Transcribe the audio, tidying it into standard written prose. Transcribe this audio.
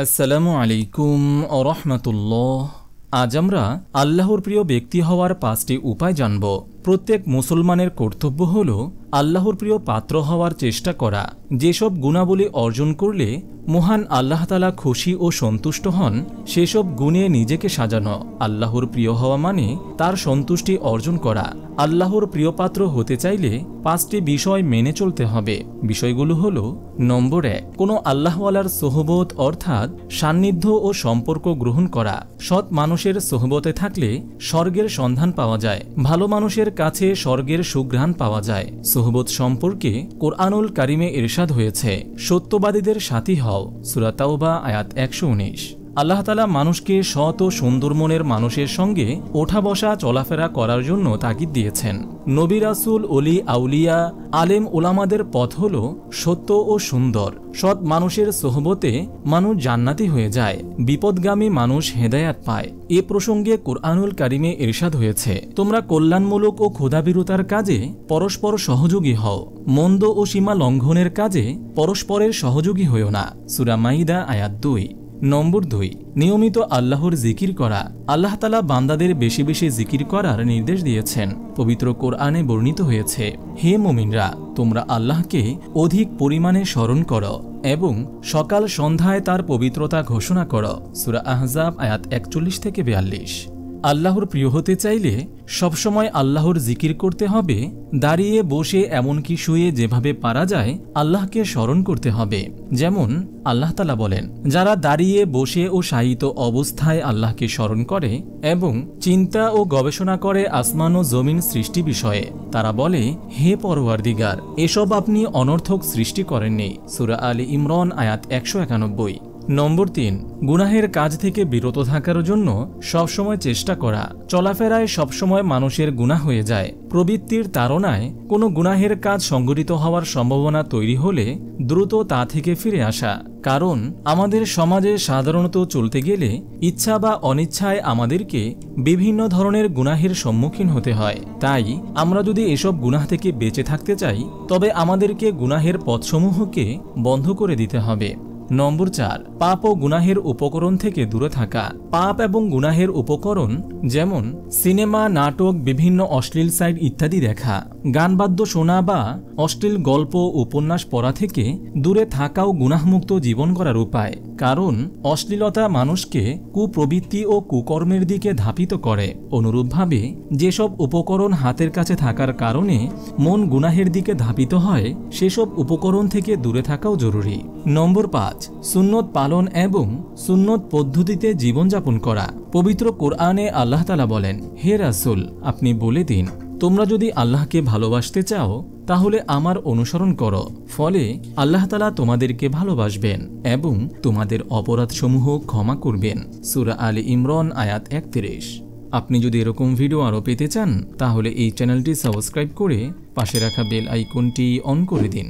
আসসালামু আলাইকুম ওয়া রাহমাতুল্লাহ। আজ আমরা আল্লাহর প্রিয় ব্যক্তি হওয়ার 5টি উপায় জানব। প্রত্যেক মুসলমানের কর্তব্য হল আল্লাহর প্রিয় পাত্র হওয়ার চেষ্টা করা। যেসব গুণাবলী অর্জন করলে মহান আল্লাহ তাআলা খুশি ও সন্তুষ্ট হন সেসব গুণে নিজেকে সাজানো। আল্লাহর প্রিয় হওয়া মানে তার সন্তুষ্টি অর্জন করা। আল্লাহর প্রিয় পাত্র হতে চাইলে 5টি বিষয় মেনে চলতে হবে। বিষয়গুলো হলো: নম্বর 1, কোনো আল্লাহওয়ালার সোহবত অর্থাৎ সান্নিধ্য ও সম্পর্ক গ্রহণ করা। সৎ মানুষের সোহবতে থাকলে স্বর্গের সন্ধান পাওয়া যায়। ভালো মানুষের কাছে স্বর্গের সুঘ্রাণ পাওয়া যায়। সোহবত সম্পর্কে কোরআনুল কারিমে ইরশাদ হয়েছে, সত্যবাদীদের সাথী হও। সূরা তাওবা আয়াত 119। আল্লাহ তাআলা মানুষকে সৎ ও সুন্দর মনের মানুষের সঙ্গে ওঠা বসা চলাফেরা করার জন্য তাগিদ দিয়েছেন। নবী রাসূল, ওলি আউলিয়া, আলেম ওলামাদের পথ হল সত্য ও সুন্দর। সৎ মানুষের সোহবতে মানুষ জান্নাতি হয়ে যায়, বিপদগামী মানুষ হেদায়াত পায়। এ প্রসঙ্গে কোরআনুল কারিমে ইরশাদ হয়েছে, তোমরা কল্যাণমূলক ও ক্ষুধাবিরতার কাজে পরস্পর সহযোগী হও, মন্দ ও সীমা লঙ্ঘনের কাজে পরস্পরের সহযোগী হও না। সূরা মাইদা আয়াত 2। নম্বর 2, নিয়মিত আল্লাহর জিকির করা। আল্লাহ তাআলা বান্দাদের বেশি বেশি জিকির করার নির্দেশ দিয়েছেন। পবিত্র কোরআনে বর্ণিত হয়েছে, হে মুমিনরা, তোমরা আল্লাহকে অধিক পরিমাণে স্মরণ করো এবং সকাল সন্ধ্যায় তার পবিত্রতা ঘোষণা করো। সূরা আহজাব আয়াত 41 থেকে 42। আল্লাহর প্রিয় হতে চাইলে সবসময় আল্লাহর জিকির করতে হবে। দাঁড়িয়ে বসে এমনকি শুয়ে যেভাবে পারা যায় আল্লাহকে স্মরণ করতে হবে। যেমন আল্লাহ তাআলা বলেন, যারা দাঁড়িয়ে বসে ও শায়িত অবস্থায় আল্লাহকে স্মরণ করে এবং চিন্তা ও গবেষণা করে আসমান ও জমিন সৃষ্টি বিষয়ে, তারা বলে, হে পরওয়ারদিগার, এসব আপনি অনর্থক সৃষ্টি করেননি। সূরা আলী ইমরান আয়াত 191। নম্বর 3, গুনাহের কাজ থেকে বিরত থাকার জন্য সবসময় চেষ্টা করা। চলাফেরায় সবসময় মানুষের গুনাহ হয়ে যায়। প্রবৃত্তির তাড়নায় কোনো গুনাহের কাজ সংঘটিত হওয়ার সম্ভাবনা তৈরি হলে দ্রুত তা থেকে ফিরে আসা। কারণ আমাদের সমাজে সাধারণত চলতে গেলে ইচ্ছা বা অনিচ্ছায় আমাদেরকে বিভিন্ন ধরনের গুনাহের সম্মুখীন হতে হয়। তাই আমরা যদি এসব গুনাহ থেকে বেঁচে থাকতে চাই তবে আমাদেরকে গুনাহের পথসমূহকে বন্ধ করে দিতে হবে। নম্বর 4, পাপ ও গুনাহের উপকরণ থেকে দূরে থাকা। পাপ এবং গুনাহের উপকরণ যেমন সিনেমা, নাটক, বিভিন্ন অশ্লীল সাইট ইত্যাদি দেখা, গানবাদ্য শোনা বা অশ্লীল গল্প, উপন্যাস পড়া থেকে দূরে থাকাও গুনাহমুক্ত জীবন করার উপায়। কারণ অশ্লীলতা মানুষকে কুপ্রবৃত্তি ও কুকর্মের দিকে ধাপিত করে। অনুরূপভাবে যেসব উপকরণ হাতের কাছে থাকার কারণে মন গুনাহের দিকে ধাপিত হয় সেসব উপকরণ থেকে দূরে থাকাও জরুরি। নম্বর 5, সুন্নত পালন এবং সুন্নত পদ্ধতিতে জীবনযাপন করা। পবিত্র কোরআনে আল্লাহ তাআলা বলেন, হে রাসূল, আপনি বলে দিন, তোমরা যদি আল্লাহকে ভালোবাসতে চাও তাহলে আমার অনুসরণ করো, ফলে আল্লাহ তাআলা তোমাদেরকে ভালোবাসবেন এবং তোমাদের অপরাধসমূহ ক্ষমা করবেন। সূরা আলী ইমরান আয়াত 31। আপনি যদি এরকম ভিডিও আরও পেতে চান তাহলে এই চ্যানেলটি সাবস্ক্রাইব করে পাশে রাখা বেল আইকনটি অন করে দিন।